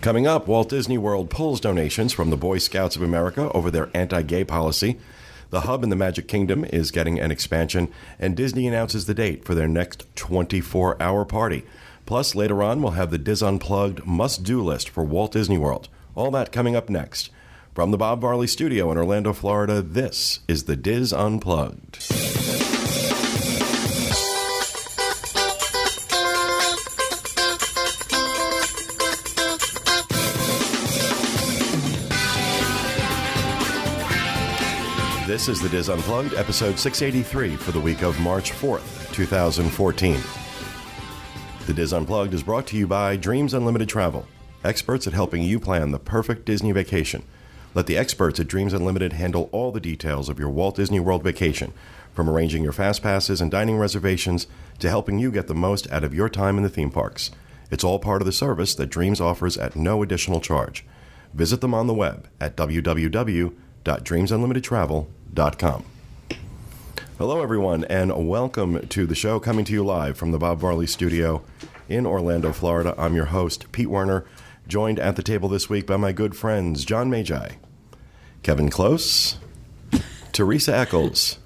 Coming up, Walt Disney World pulls donations from the Boy Scouts of America over their anti-gay policy. The hub in the Magic Kingdom is getting an expansion, and Disney announces the date for their next 24-hour party. Plus, later on, we'll have the Dis Unplugged must-do list for Walt Disney World. All that coming up next. From the Bob Varley Studio in Orlando, Florida, this is the Dis Unplugged. This is the Dis Unplugged, episode 683 for the week of March 4th, 2014. The Dis Unplugged is brought to you by Dreams Unlimited Travel, experts at helping you plan the perfect Disney vacation. Let the experts at Dreams Unlimited handle all the details of your Walt Disney World vacation, from arranging your fast passes and dining reservations to helping you get the most out of your time in the theme parks. It's all part of the service that Dreams offers at no additional charge. Visit them on the web at www.dreamsunlimitedtravel.com. Hello, everyone, and welcome to the show, coming to you live from the Bob Varley Studio in Orlando, Florida. I'm your host, Pete Werner, joined at the table this week by my good friends John Magi, Kevin Close, Teresa Eccles,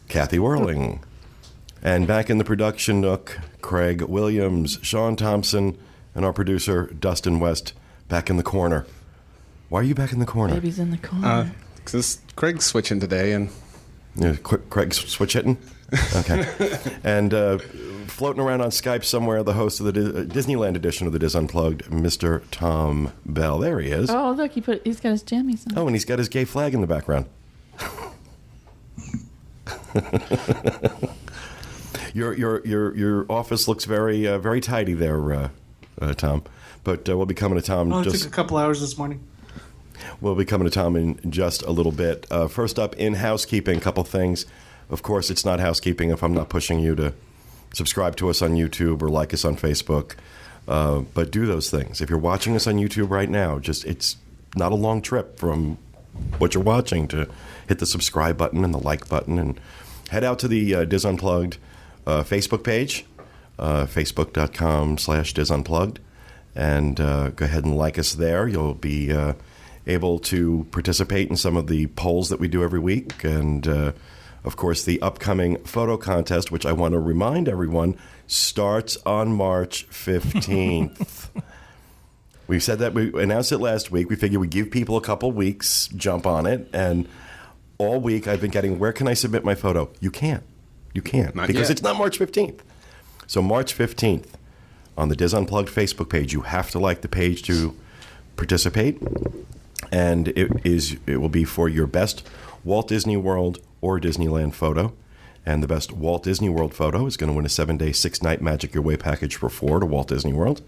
Kathy Whirling, and back in the production nook, Craig Williams, Sean Thompson, and our producer, Dustin West, back in the corner. Why are you back in the corner? Baby's in the corner. Because Craig's switching today, and Craig's switch hitting. Okay, and floating around on Skype somewhere, the host of the Disneyland edition of the Dis Unplugged, Mr. Tom Bell. There he is. Oh, look, he's got his jammies on. Oh, and he's got his gay flag in the background. Your office looks very very tidy there, Tom. But we'll be coming to Tom. It took a couple hours this morning. We'll be coming to Tom in just a little bit. First up, in housekeeping, a couple things. Of course, it's not housekeeping if I'm not pushing you to subscribe to us on YouTube or like us on Facebook. But do those things. If you're watching us on YouTube right now, it's not a long trip from what you're watching to hit the subscribe button and the like button. And head out to the Dis Unplugged Facebook page, facebook.com/Dis Unplugged. And go ahead and like us there. You'll be able to participate in some of the polls that we do every week. And, of course, the upcoming photo contest, which I want to remind everyone, starts on March 15th. We said that. We announced it last week. We figured we'd give people a couple weeks, jump on it. And all week I've been getting, where can I submit my photo? You can't. You can't. Not because yet. It's not March 15th. So March 15th. On the Dis Unplugged Facebook page, you have to like the page to participate, and it will be for your best Walt Disney World or Disneyland photo, and the best Walt Disney World photo is going to win a 7-day, 6-night Magic Your Way package for 4 to Walt Disney World,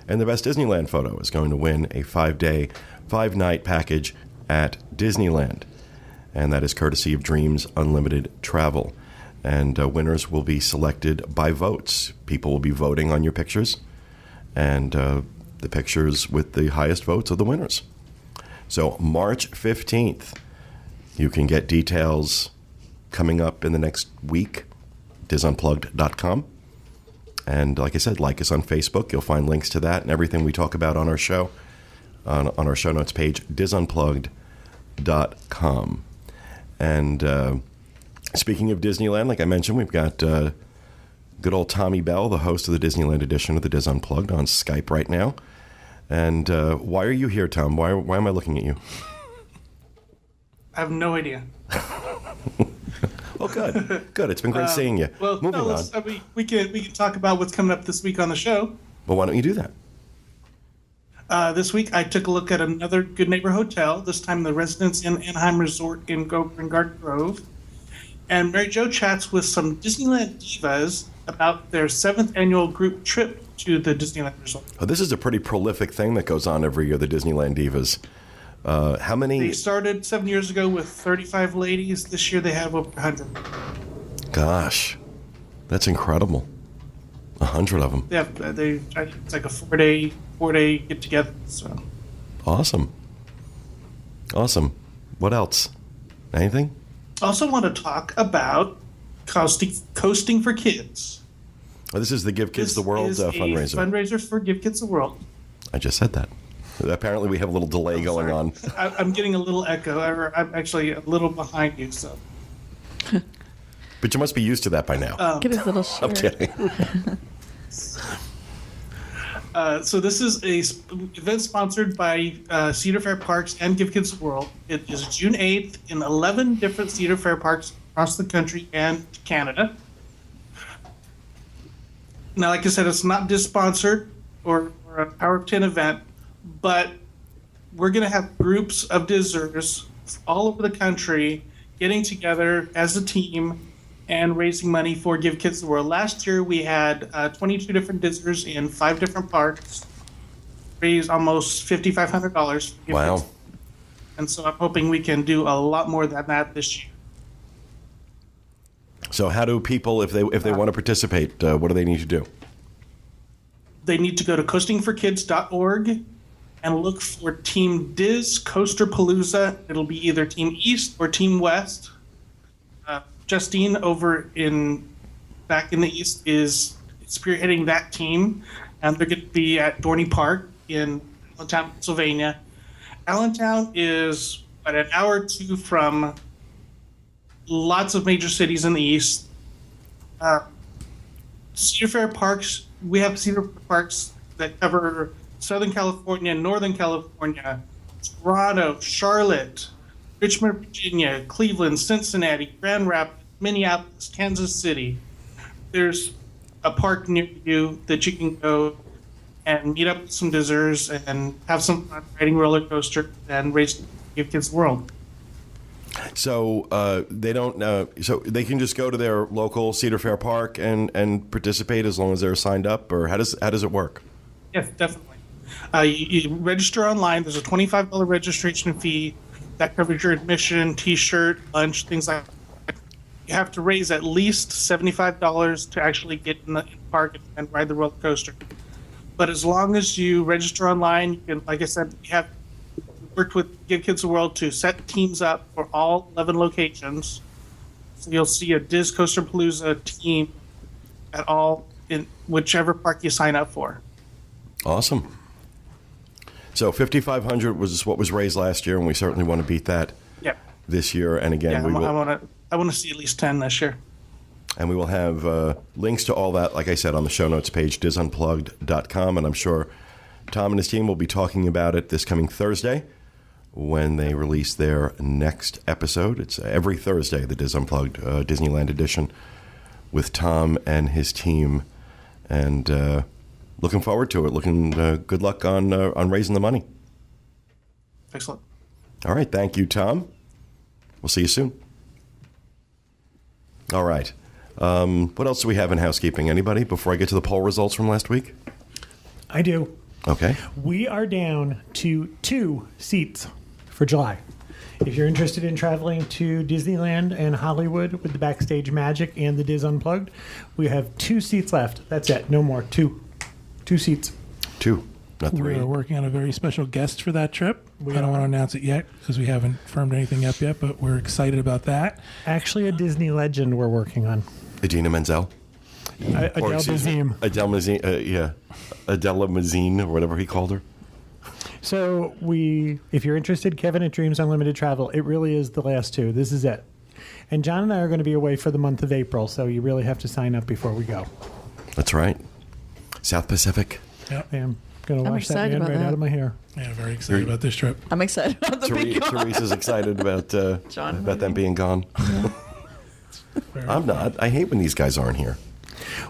and the best Disneyland photo is going to win a 5-day, 5-night package at Disneyland, and that is courtesy of Dreams Unlimited Travel. And winners will be selected by votes. People will be voting on your pictures, and the pictures with the highest votes are the winners. So March 15th, you can get details coming up in the next week, disunplugged.com. And like I said, like us on Facebook. You'll find links to that and everything we talk about on our show, on our show notes page, disunplugged.com. And speaking of Disneyland, like I mentioned, we've got good old Tommy Bell, the host of the Disneyland edition of the Dis Unplugged, on Skype right now. And why are you here, Tom? Why am I looking at you? I have no idea. Well, good. Good. It's been great seeing you. Well, Moving on. we can talk about what's coming up this week on the show. Well, why don't you do that? This week, I took a look at another Good Neighbor hotel, this time the Residence Inn Anaheim Resort in Garden Grove. And Mary Jo chats with some Disneyland divas about their 7th annual group trip to the Disneyland Resort. Oh, this is a pretty prolific thing that goes on every year, the Disneyland Divas. How many? They started 7 years ago with 35 ladies. This year they have over 100. Gosh, that's incredible. 100 of them. Yeah, it's like a four-day get together. So Awesome. What else? Anything? Also want to talk about coasting for kids. Oh, this is the Give Kids the World fundraiser. Fundraiser for Give Kids the World. I just said that. Apparently, we have a little delay going on. I'm getting a little echo. I'm actually a little behind you, so. But you must be used to that by now. Get his little shirt. I'm kidding. So this is a event sponsored by Cedar Fair Parks and Give Kids the World. It is June 8th in 11 different Cedar Fair parks across the country and Canada. Now, like I said, it's not sponsored or a Power of 10 event, but we're going to have groups of Dizzers all over the country getting together as a team and raising money for Give Kids the World. Last year, we had 22 different Dizzers in 5 different parks, raised almost $5,500. Wow. Kids. And so I'm hoping we can do a lot more than that this year. So how do people, if they want to participate, what do they need to do? They need to go to coastingforkids.org and look for Team Diz Coaster Palooza. It'll be either Team East or Team West. Justine over back in the East is spearheading that team, and they're going to be at Dorney Park in Allentown, Pennsylvania. Allentown is about an hour or two from lots of major cities in the East. Cedar Fair Parks, we have Cedar Fair Parks that cover Southern California, Northern California, Toronto, Charlotte, Richmond, Virginia, Cleveland, Cincinnati, Grand Rapids, Minneapolis, Kansas City. There's a park near you that you can go and meet up with some Dizzers and have some fun riding roller coaster and Give Kids the World. So they don't. So they can just go to their local Cedar Fair Park and participate as long as they're signed up, or how does it work? Yes, definitely. You register online. There's a $25 registration fee that covers your admission, T-shirt, lunch, things like that. You have to raise at least $75 to actually get in the park and ride the roller coaster. But as long as you register online, you can, like I said, we have worked with Give Kids the World to set teams up for all 11 locations. So you'll see a Diz Coaster Palooza team at all in whichever park you sign up for. Awesome. So $5,500 was what was raised last year, and we certainly want to beat that this year. And again, I want to see at least 10 this year. And we will have links to all that, like I said, on the show notes page, disunplugged.com. And I'm sure Tom and his team will be talking about it this coming Thursday when they release their next episode. It's every Thursday, the Diz Unplugged Disneyland edition with Tom and his team. And looking forward to it. Good luck on raising the money. Excellent. All right. Thank you, Tom. We'll see you soon. All right. What else do we have in housekeeping? Anybody before I get to the poll results from last week? I do. Okay. We are down to 2 seats for July. If you're interested in traveling to Disneyland and Hollywood with the Backstage Magic and the Diz Unplugged, we have 2 seats left. That's it. No more. 2 seats. 2, not 3. We're working on a very special guest for that trip. I don't want to announce it yet because we haven't firmed anything up yet, but we're excited about that. Actually, a Disney legend we're working on. Idina Menzel? Adele Dazeem. Adele Mazine, Adela Mazine, or whatever he called her. So if you're interested, Kevin at Dreams Unlimited Travel, it really is the last 2. This is it. And John and I are going to be away for the month of April, so you really have to sign up before we go. That's right. South Pacific. Yep. I'm going to wash that excited man about right that. out of my hair. Yeah, very excited about this trip. I'm excited about the big gone. Teresa's excited about John them being gone. I'm not. I hate when these guys aren't here.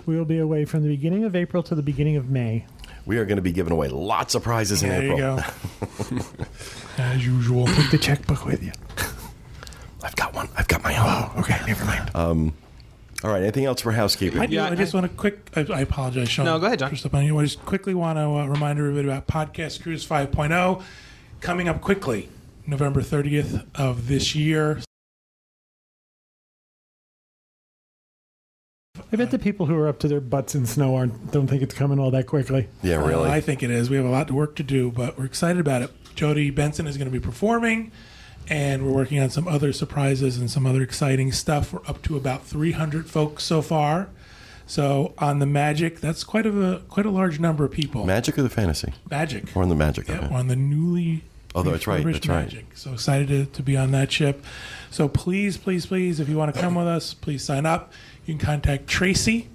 We will be away from the beginning of April to the beginning of May. We are going to be giving away lots of prizes in There April. you go. As usual. Take the checkbook with you. I've got one. I've got my own. Oh, okay, never mind. All right. Anything else for housekeeping? I just want to I apologize, Sean. No, go ahead, John. Just up on you. I just quickly want to remind everybody about Podcast Cruise 5.0 coming up quickly, November 30th of this year. I bet the people who are up to their butts in snow don't think it's coming all that quickly. Yeah, really. I think it is. We have a lot of work to do, but we're excited about it. Jody Benson is going to be performing, and we're working on some other surprises and some other exciting stuff. We're up to about 300 folks so far. So on the Magic, that's quite a large number of people. Magic or the fantasy? Magic. Or on the Magic. Yeah, okay. we're on the newly That's right. refurbished That's right. Magic. So excited to be on that ship. So please, please, please, if you want to come with us, please sign up. You can contact Tracy,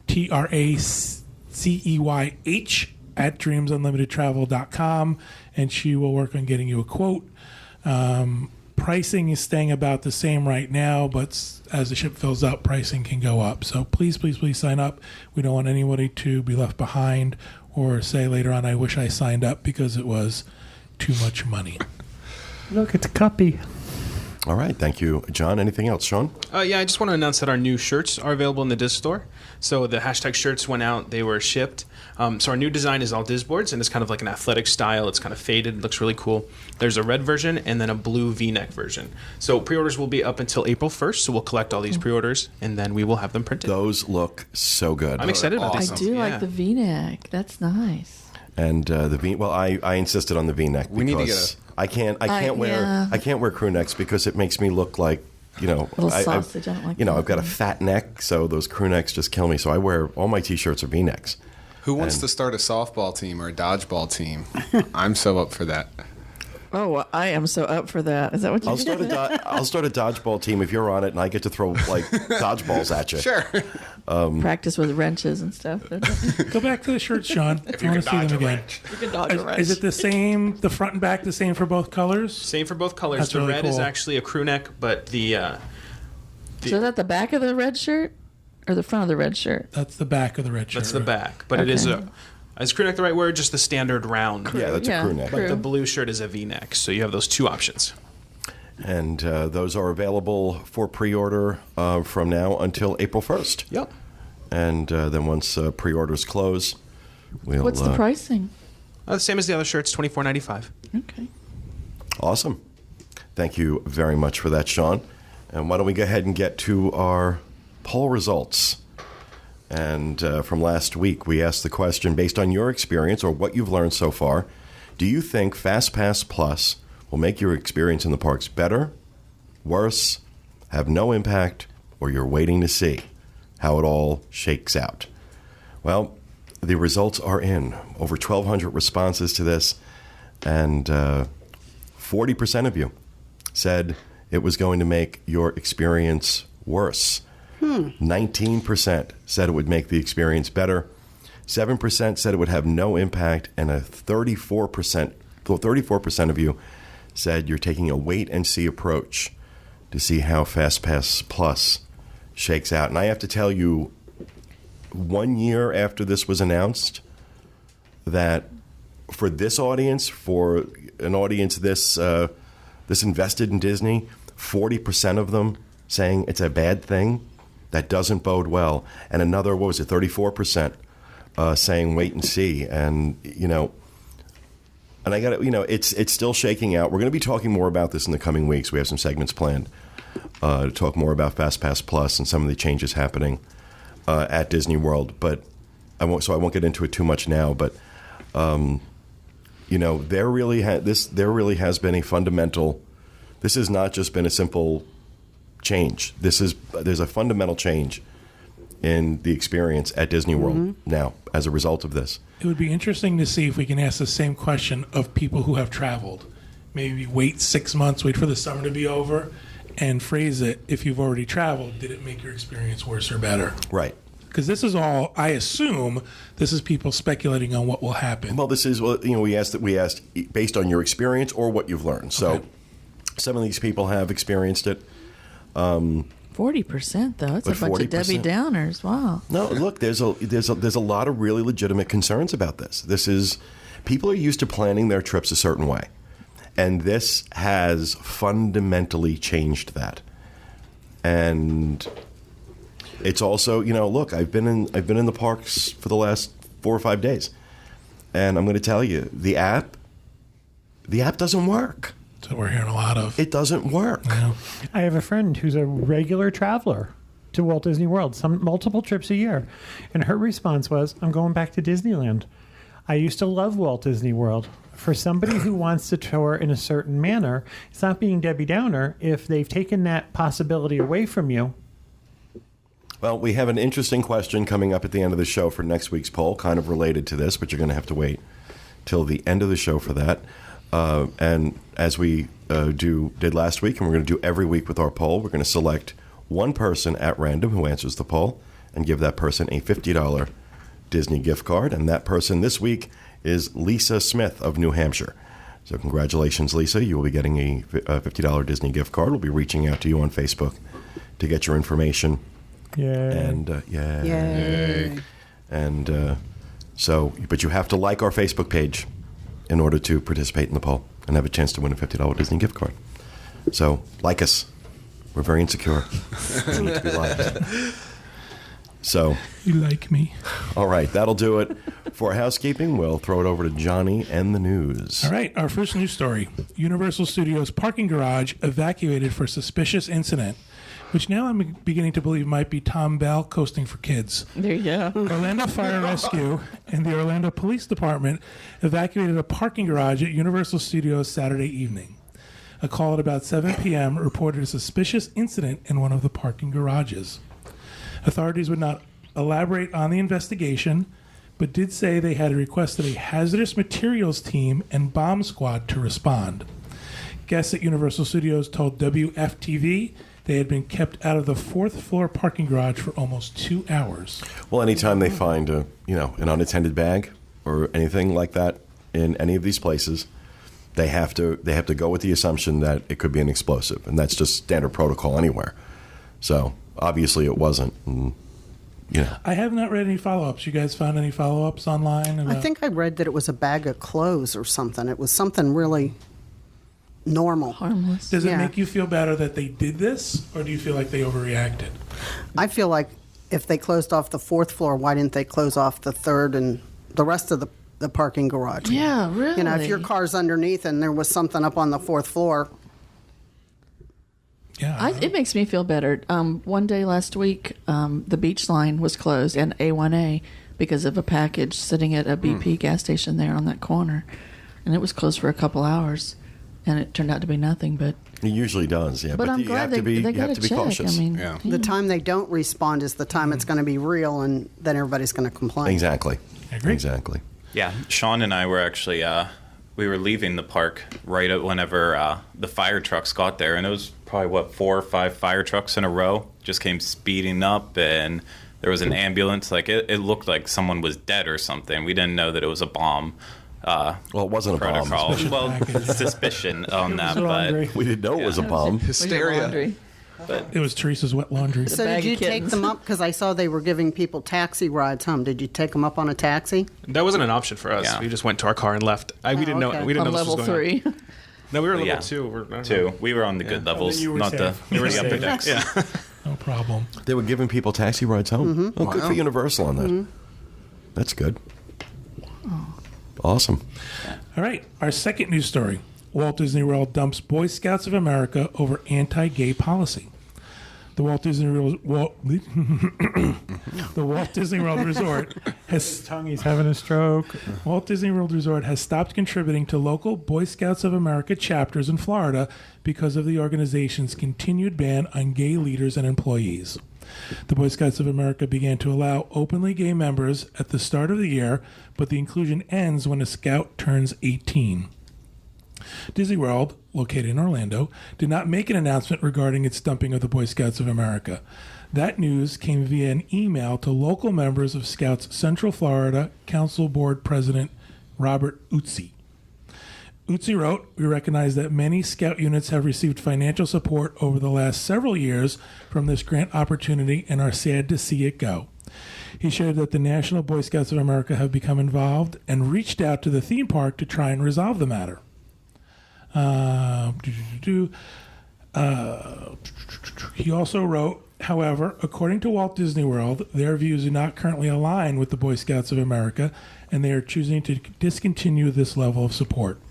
TRACEYH, at dreamsunlimitedtravel.com, and she will work on getting you a quote. Pricing is staying about the same right now, but as the ship fills up, pricing can go up. So please, please, please sign up. We don't want anybody to be left behind or say later on, I wish I signed up because it was too much money. Look, it's a cuppy. All right. Thank you, John. Anything else, Sean? Yeah, I just want to announce that our new shirts are available in the Diz store. So the hashtag shirts went out; they were shipped. So our new design is all disboards, and it's kind of like an athletic style. It's kind of faded; it looks really cool. There's a red version and then a blue V-neck version. So pre-orders will be up until April 1st. So we'll collect all these pre-orders, and then we will have them printed. Those look so good. I'm excited about I these. do Yeah. like the V-neck. That's nice. And the V. Well, I insisted on the V-neck because We need to get I can't wear crew necks because it makes me look like, Little sausage. I don't like I've got a fat neck, so those crew necks just kill me. So I wear all my T-shirts are V-necks. Who wants to start a softball team or a dodgeball team? I'm so up for that. Oh, I am so up for that. Is that what you I'll start a dodgeball team if you're on it, and I get to throw like dodgeballs at you. Sure. practice with wrenches and stuff? Go back to the shirts, Sean. I want to see them again. You can dodge a wrench. Is it the same, the front and back the same for both colors? Same for both colors. That's the really red is cool. actually a crew neck, but the So is that the back of the red shirt or the front of the red shirt? That's the back of the red shirt. that's the back. But it is Okay. is crew neck the right word? Just the standard round. Yeah, that's a crew neck. But the blue shirt is a V-neck, so you have those two options. And those are available for pre-order from now until April 1st. Yep. And then once pre-orders close, we'll... What's the pricing? Same as the other shirts, $24.95. Okay. Awesome. Thank you very much for that, Sean. And why don't we go ahead and get to our poll results. And from last week, we asked the question, based on your experience or what you've learned so far, do you think FastPass Plus will make your experience in the parks better, worse, have no impact, or you're waiting to see how it all shakes out? Well, the results are in. Over 1,200 responses to this, and 40% of you said it was going to make your experience worse. 19% said it would make the experience better. 7% said it would have no impact, and 34% of you said you're taking a wait-and-see approach to see how FastPass Plus shakes out. And I have to tell you, 1 year after this was announced, that for this audience, for an audience this invested in Disney, 40% of them saying it's a bad thing, that doesn't bode well. And another, 34% saying wait and see. And, and I got to, it's still shaking out. We're going to be talking more about this in the coming weeks. We have some segments planned to talk more about FastPass Plus and some of the changes happening at Disney World. But I won't get into it too much now. But there really has been a fundamental. This has not just been a simple change. There's a fundamental change in the experience at Disney World now as a result of this. It would be interesting to see if we can ask the same question of people who have traveled. Maybe wait 6 months, wait for the summer to be over, and phrase it, if you've already traveled, did it make your experience worse or better? Right. Because this is all, I assume, this is people speculating on what will happen. Well, this is, we asked based on your experience or what you've learned. So Okay. some of these people have experienced it. 40%, though. It's a But bunch of Debbie 40%. Downers. Wow. No, look, there's a lot of really legitimate concerns about this. People are used to planning their trips a certain way, and this has fundamentally changed that. And it's also, look, I've been in the parks for the last 4 or 5 days, and I'm going to tell you, the app doesn't work. So we're hearing a lot of. It doesn't work. Yeah. I have a friend who's a regular traveler to Walt Disney World, multiple trips a year. And her response was, I'm going back to Disneyland. I used to love Walt Disney World. For somebody who wants to tour in a certain manner, it's not being Debbie Downer. If they've taken that possibility away from you, Well, we have an interesting question coming up at the end of the show for next week's poll, kind of related to this, but you're going to have to wait till the end of the show for that. And as we did last week, and we're going to do every week with our poll, we're going to select one person at random who answers the poll and give that person a $50 Disney gift card. And that person this week is Lisa Smith of New Hampshire. So congratulations, Lisa. You will be getting a $50 Disney gift card. We'll be reaching out to you on Facebook to get your information. Yeah. And Yay. And so, but you have to like our Facebook page in order to participate in the poll and have a chance to win a $50 Disney gift card. So, like us. We're very insecure. We need to be liked. So, You like me. all right, that'll do it for housekeeping. We'll throw it over to Johnny and the news. All right, our first news story. Universal Studios parking garage evacuated for suspicious incident, which now I'm beginning to believe might be Tom Bell coasting for kids. There you go. Orlando Fire and Rescue and the Orlando Police Department evacuated a parking garage at Universal Studios Saturday evening. A call at about 7 p.m. reported a suspicious incident in one of the parking garages. Authorities would not elaborate on the investigation, but did say they had requested a hazardous materials team and bomb squad to respond. Guests at Universal Studios told WFTV they had been kept out of the fourth floor parking garage for almost 2 hours. Well, anytime they find an unattended bag or anything like that in any of these places, they have to go with the assumption that it could be an explosive, and that's just standard protocol anywhere. So obviously it wasn't. And, I have not read any follow-ups. You guys found any follow-ups online? I think I read that it was a bag of clothes or something. It was something really normal. Harmless. Does it Yeah. make you feel better that they did this, or do you feel like they overreacted? I feel like if they closed off the fourth floor, why didn't they close off the third and the rest of the parking garage? Yeah, really. You know, if your car's underneath and there was something up on the fourth floor, Yeah. It makes me feel better. One day last week, the beach line was closed and A1A because of a package sitting at a BP gas station there on that corner. And it was closed for a couple hours. And it turned out to be nothing, but... it usually does, yeah. But I'm you glad have to be, they you got have to to be check. cautious. I mean, Yeah. the time they don't respond is the time it's going to be real, and then everybody's going to complain. Exactly. I agree. Exactly. Yeah, Sean and I were actually we were leaving the park right at whenever the fire trucks got there, and it was probably 4 or 5 fire trucks in a row just came speeding up, and there was an ambulance. Like it looked like someone was dead or something. We didn't know that it was a bomb. Well, it wasn't a bomb. Protocol. Well, suspicion on that, but We didn't know it was a bomb. where's your Hysteria. laundry? It was Teresa's wet laundry. So bag did you of take kittens. them up? Because I saw they were giving people taxi rides home. Did you take them up on a taxi? That wasn't an option for us. Yeah. We just went to our car and left. We didn't okay. know. We didn't On know this was level going 3. on. No, we were level Yeah. 2. I don't know. 2. We were on the good levels, you were not the safe. You were upper safe. decks. Yeah. No problem. They were giving people taxi rides home. Oh, good for Universal on that. That's good. Awesome. All right, our second news story. Walt Disney World dumps Boy Scouts of America over anti-gay policy. The Walt Disney World Resort has He's having a stroke. Walt Disney World Resort has stopped contributing to local Boy Scouts of America chapters in Florida because of the organization's continued ban on gay leaders and employees. The Boy Scouts of America began to allow openly gay members at the start of the year, but the inclusion ends when a scout turns 18. Disney World, located in Orlando, did not make an announcement regarding its dumping of the Boy Scouts of America. That news came via an email to local members of Scouts Central Florida Council Board President Robert Utsi. Utsi wrote, "We recognize that many Scout units have received financial support over the last several years from this grant opportunity and are sad to see it go." He shared that the National Boy Scouts of America have become involved and reached out to the theme park to try and resolve the matter. He also wrote, however, according to Walt Disney World, their views do not currently align with the Boy Scouts of America, and they are choosing to discontinue this level of support.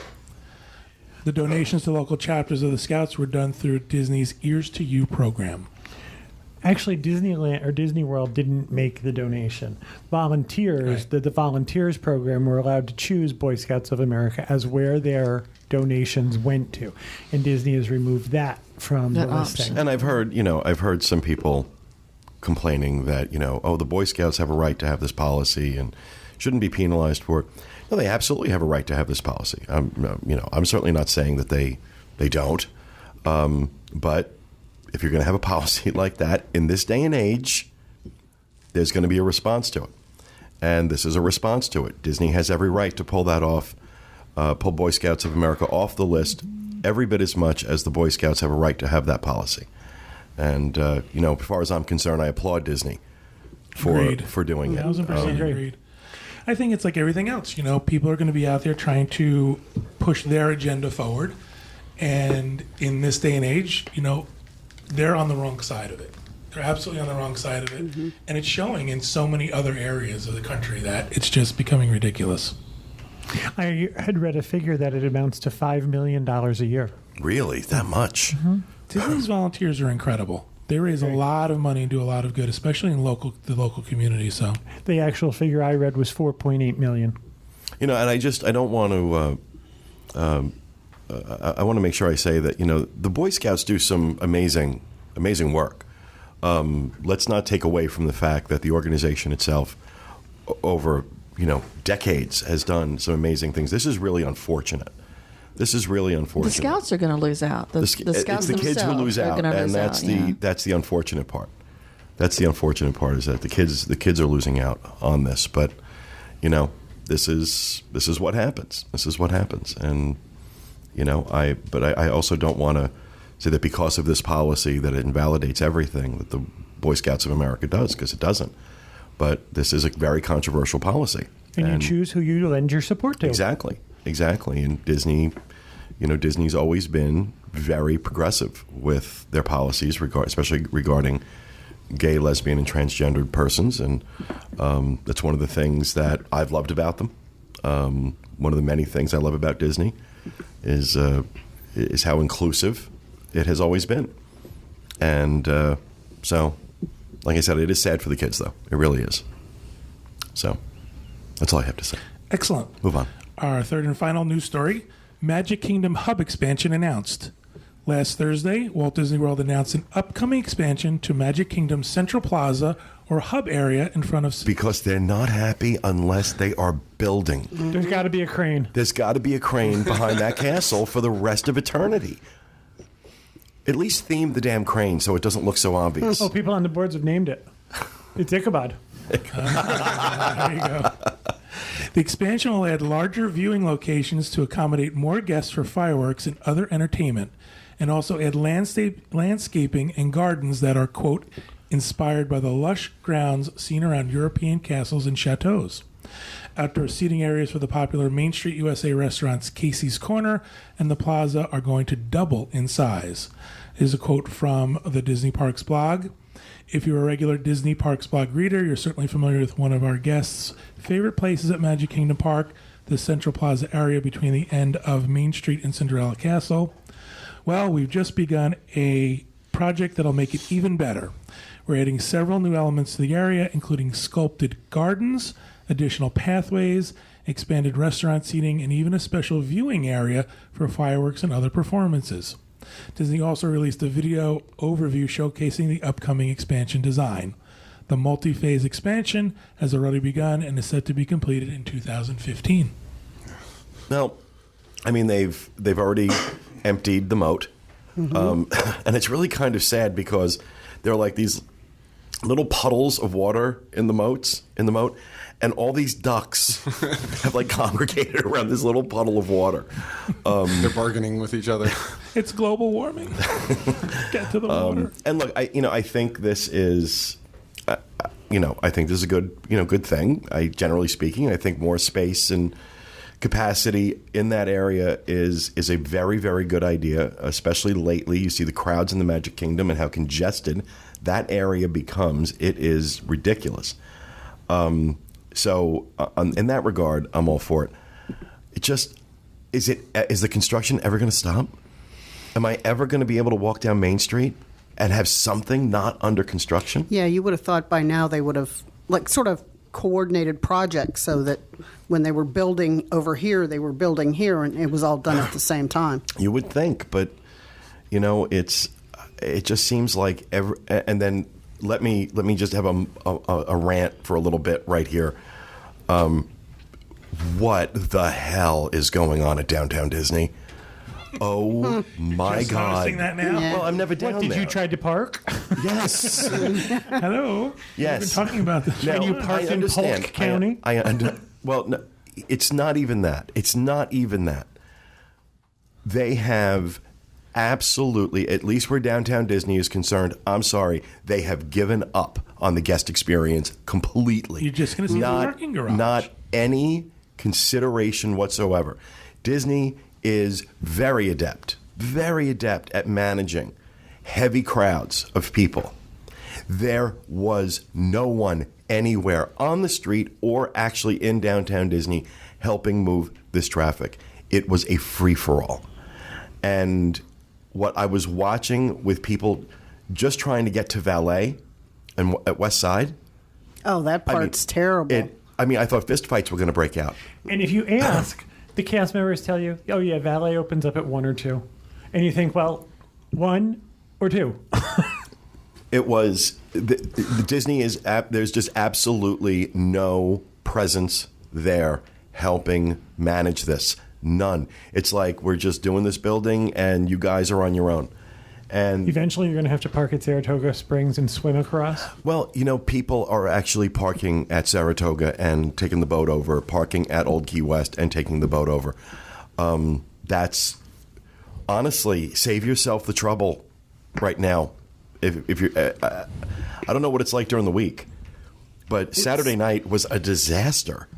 The donations to local chapters of the Scouts were done through Disney's Ears to You program. Actually, Disneyland or Disney World didn't make the donation. Volunteers, the Volunteers program, were allowed to choose Boy Scouts of America as where their donations went to, and Disney has removed that from That the listing. option. And I've heard some people complaining that, oh, the Boy Scouts have a right to have this policy and shouldn't be penalized for it. No, they absolutely have a right to have this policy. I'm certainly not saying that they don't. But if you're going to have a policy like that in this day and age, there's going to be a response to it. And this is a response to it. Disney has every right to pull that off, pull Boy Scouts of America off the list every bit as much as the Boy Scouts have a right to have that policy. And, as far as I'm concerned, I applaud Disney for doing it. 1,000% agreed. I think it's like everything else. People are going to be out there trying to push their agenda forward. And in this day and age, they're on the wrong side of it. They're absolutely on the wrong side of it. Mm-hmm. And it's showing in so many other areas of the country that it's just becoming ridiculous. I had read a figure that it amounts to $5 million a year. Really? That much? Mm-hmm. Disney's volunteers are incredible. They raise a lot of money and do a lot of good, especially in the local community. So the actual figure I read was $4.8 million. And I don't want to. I want to make sure I say that the Boy Scouts do some amazing work. Let's not take away from the fact that the organization itself, over decades, has done some amazing things. This is really unfortunate. The Scouts are going to lose out. The Scouts the kids will lose out, and that's the unfortunate part. That's the unfortunate part, is that the kids are losing out on this. But this is what happens. This is what happens, and I also don't want to say that because of this policy that it invalidates everything that the Boy Scouts of America does, because it doesn't. But this is a very controversial policy, and you choose who you lend your support to. Exactly. And Disney, Disney's always been very progressive with their policies, especially regarding gay, lesbian, and transgendered persons. And that's one of the things that I've loved about them. One of the many things I love about Disney is how inclusive it has always been. And so, like I said, it is sad for the kids, though. It really is. So that's all I have to say. Excellent. Move on. Our third and final news story, Magic Kingdom Hub expansion announced. Last Thursday, Walt Disney World announced an upcoming expansion to Magic Kingdom's Central Plaza, or hub area, in front of... Because they're not happy unless they are building. There's got to be a crane. There's got to be a crane behind that castle for the rest of eternity. At least theme the damn crane so it doesn't look so obvious. Oh, people on the boards have named it. It's Ichabod. There you go. The expansion will add larger viewing locations to accommodate more guests for fireworks and other entertainment, and also add landscaping and gardens that are, quote, inspired by the lush grounds seen around European castles and chateaus. Outdoor seating areas for the popular Main Street USA restaurants Casey's Corner and the Plaza are going to double in size. Here's a quote from the Disney Parks blog. If you're a regular Disney Parks blog reader, you're certainly familiar with one of our guests' favorite places at Magic Kingdom Park, the Central Plaza area between the end of Main Street and Cinderella Castle. Well, we've just begun a project that'll make it even better. We're adding several new elements to the area, including sculpted gardens, additional pathways, expanded restaurant seating, and even a special viewing area for fireworks and other performances. Disney also released a video overview showcasing the upcoming expansion design. The multi-phase expansion has already begun and is set to be completed in 2015. Now, I mean, they've already emptied the moat, and it's really kind of sad because there are like these little puddles of water in the moat, and all these ducks have like congregated around this little puddle of water. They're bargaining with each other. It's global warming. Get to the water. And look, I think this is, I think this is a good thing. Generally speaking, I think more space and capacity in that area is a very, very good idea. Especially lately, you see the crowds in the Magic Kingdom and how congested that area becomes. It is ridiculous. So in that regard, I'm all for it. It just is the construction ever going to stop? Am I ever going to be able to walk down Main Street and have something not under construction? Yeah, you would have thought by now they would have sort of coordinated projects so that when they were building over here, they were building here, and it was all done at the same time. You would think, but it just seems like and then let me just have a rant for a little bit right here. What the hell is going on at Downtown Disney? Oh my Just God! noticing that now. Yeah. Well, I'm never down What, did there. you try to park? Yes. Hello. Yes. We've been talking about this. Now, And you parked I in understand. Polk County? Well, no, it's not even that. It's not even that. They have absolutely, at least where Downtown Disney is concerned, I'm sorry, they have given up on the guest experience completely. You're just gonna see the parking garage. Not any consideration whatsoever. Disney is very adept at managing heavy crowds of people. There was no one anywhere on the street or actually in Downtown Disney helping move this traffic. It was a free-for-all. And what I was watching with people just trying to get to valet and at West Side, Oh, that part's terrible. I thought fistfights were going to break out. And if you ask, the cast members tell you, oh, yeah, valet opens up at 1 or 2. And you think, well, 1 or 2. It was the Disney is there's just absolutely no presence there helping manage this. None. It's like we're just doing this building and you guys are on your own. And Eventually, you're going to have to park at Saratoga Springs and swim across. well, people are actually parking at Saratoga and taking the boat over, parking at Old Key West and taking the boat over. That's honestly, save yourself the trouble right now. If you're, I don't know what it's like during the week, but Saturday night was a disaster.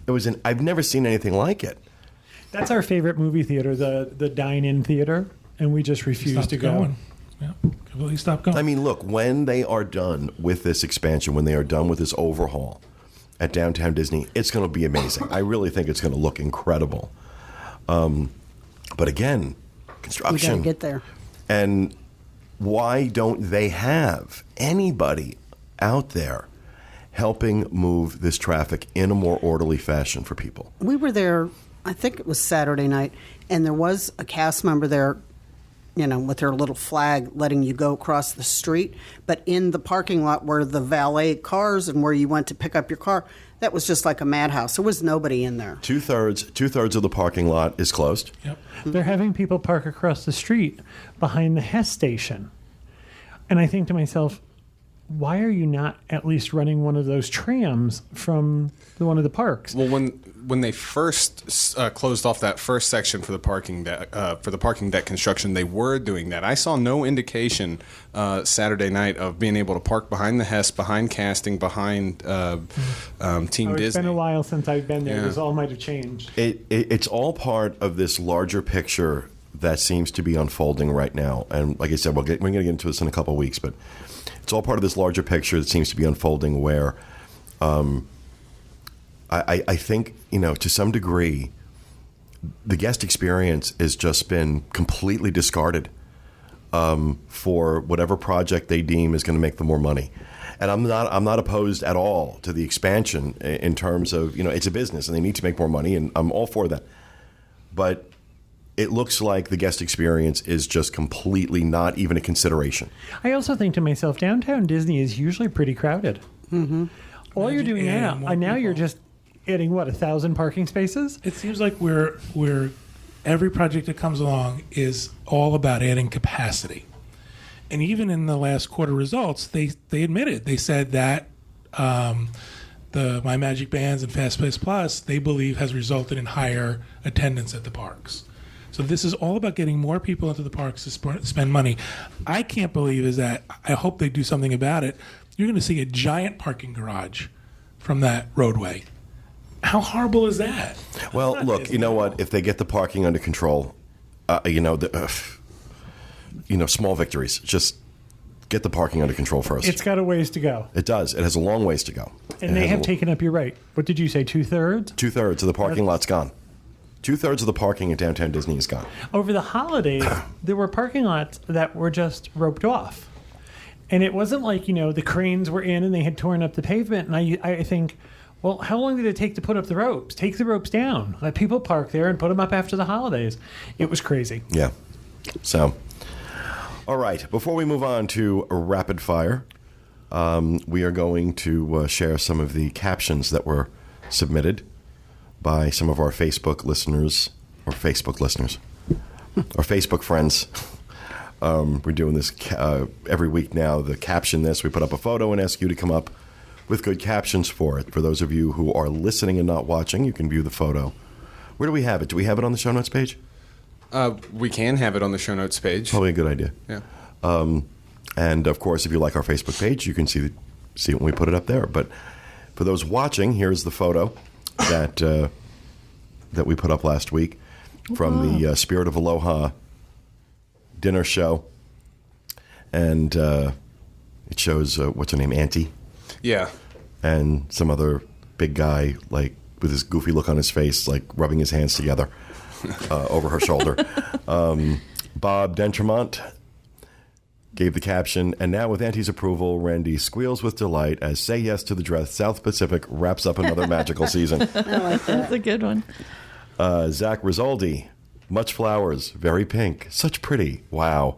It was I've never seen anything like it. That's our favorite movie theater, the dine-in theater, and we just refuse Stopped to go. going. Yeah, completely stopped going. I mean, look, when they are done with this expansion, when they are done with this overhaul at Downtown Disney, it's going to be amazing. I really think it's going to look incredible. But again, We construction. got to get there. And why don't they have anybody out there helping move this traffic in a more orderly fashion for people? We were there, I think it was Saturday night, and there was a cast member there, with their little flag letting you go across the street. But in the parking lot where the valet cars and where you went to pick up your car, that was just like a madhouse. There was nobody in there. Two-thirds of the parking lot is closed. Yep. They're having people park across the street behind the Hess station. And I think to myself, why are you not at least running one of those trams from one of the parks? Well, when they first closed off that first section for the parking deck construction, they were doing that. I saw no indication Saturday night of being able to park behind the Hess, behind casting, behind Team Disney. It's been a while since I've been there. Yeah. This all might have changed. It's all part of this larger picture that seems to be unfolding right now. And like I said, we're going to get into this in a couple of weeks, but it's all part of this larger picture that seems to be unfolding where I think, to some degree, the guest experience has just been completely discarded for whatever project they deem is going to make them more money. And I'm not opposed at all to the expansion in terms of, it's a business and they need to make more money, and I'm all for that. But it looks like the guest experience is just completely not even a consideration. I also think to myself, Downtown Disney is usually pretty crowded. Mm-hmm. All you're doing adding now, more now you're people. just adding, 1,000 parking spaces? It seems like we're every project that comes along is all about adding capacity. And even in the last quarter results, they admitted, they said that the My Magic Bands and Fast Pass Plus, they believe, has resulted in higher attendance at the parks. So this is all about getting more people into the parks to spend money. I can't believe is that, I hope they do something about it, you're going to see a giant parking garage from that roadway. How horrible is that? Well, That's not look, Disney you know at what? all. If they get the parking under control, small victories. Just get the parking under control first. It's got a ways to go. It does. It has a long ways to go. And they have taken up your right. What did you say, 2/3? 2/3 of the parking lot's gone. 2/3 of the parking at Downtown Disney is gone. Over the holidays, there were parking lots that were just roped off. And it wasn't like, the cranes were in and they had torn up the pavement. And I think, well, how long did it take to put up the ropes? Take the ropes down. Let people park there and put them up after the holidays. It was crazy. Yeah. So, all right. Before we move on to rapid fire, we are going to share some of the captions that were submitted by some of our Facebook listeners, or Facebook friends. We're doing this every week now. The caption this, we put up a photo and ask you to come up with good captions for it. For those of you who are listening and not watching, you can view the photo. Where do we have it? Do we have it on the show notes page? We can have it on the show notes page. Probably a good idea. Yeah. And of course, if you like our Facebook page, you can see it when we put it up there. But for those watching, here's the photo that we put up last week from the Spirit of Aloha dinner show, and it shows what's her name, Auntie, Yeah. and some other big guy like with his goofy look on his face, like rubbing his hands together over her shoulder. Bob Dentremont gave the caption, and now with Auntie's approval, Randy squeals with delight as Say Yes to the Dress South Pacific wraps up another magical season. I like that. That's a good one. Zach Rizaldi, much flowers, very pink, such pretty, wow.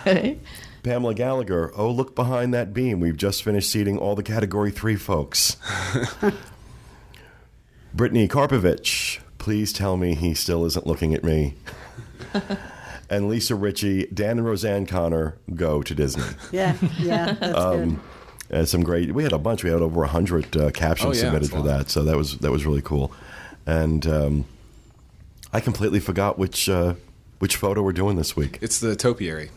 Okay. Pamela Gallagher, oh, look behind that beam. We've just finished seating all the Category 3 folks. Brittany Karpovich, please tell me he still isn't looking at me. And Lisa Ritchie, Dan and Roseanne Connor, go to Disney. Yeah, that's good. Some great. We had a bunch. We had over 100 captions submitted for that, so that was really cool. And I completely forgot which photo we're doing this week. It's the topiary.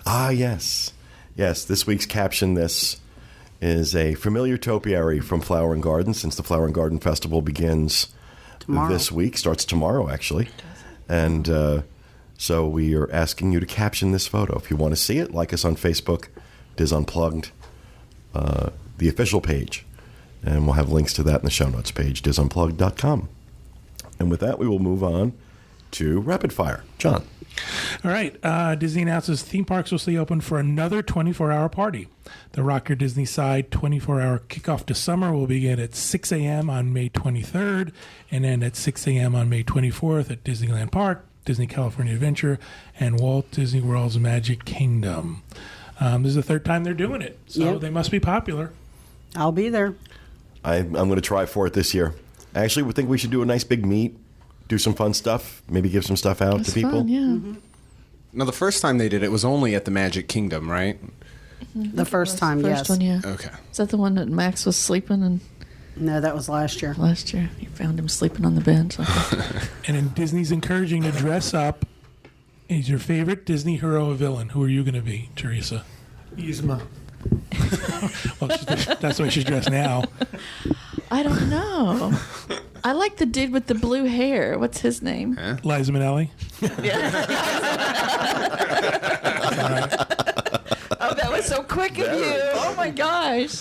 Ah, yes. This week's caption. This is a familiar topiary from Flower and Garden, since the Flower and Garden Festival begins Tomorrow. this week. Starts tomorrow, actually, and. So we are asking you to caption this photo. If you want to see it, like us on Facebook, Diz Unplugged, the official page. And we'll have links to that in the show notes page, disunplugged.com. And with that, we will move on to Rapid Fire. John. All right. Disney announces theme parks will stay open for another 24-hour party. The Rock Your Disney Side 24-hour kickoff to summer will begin at 6 a.m. on May 23rd and end at 6 a.m. on May 24th at Disneyland Park, Disney California Adventure, and Walt Disney World's Magic Kingdom. This is the third time they're doing it, so they must be popular. I'll be there. I'm going to try for it this year. I actually would think we should do a nice big meet, do some fun stuff, maybe give some stuff out That's to people. fun, yeah. Mm-hmm. Now, the first time they did it was only at the Magic Kingdom, right? The first time, First yes. one, yeah. Okay. Is that the one that Max was sleeping in No, that was last year. last year? You found him sleeping on the bench. And then Disney's encouraging to dress up. Is your favorite Disney hero or villain? Who are you going to be, Teresa? Yzma. Well, that's the way she's dressed now. I don't know. I like the dude with the blue hair. What's his name? Liza Minnelli. Oh, that was so quick of you. Oh, my gosh.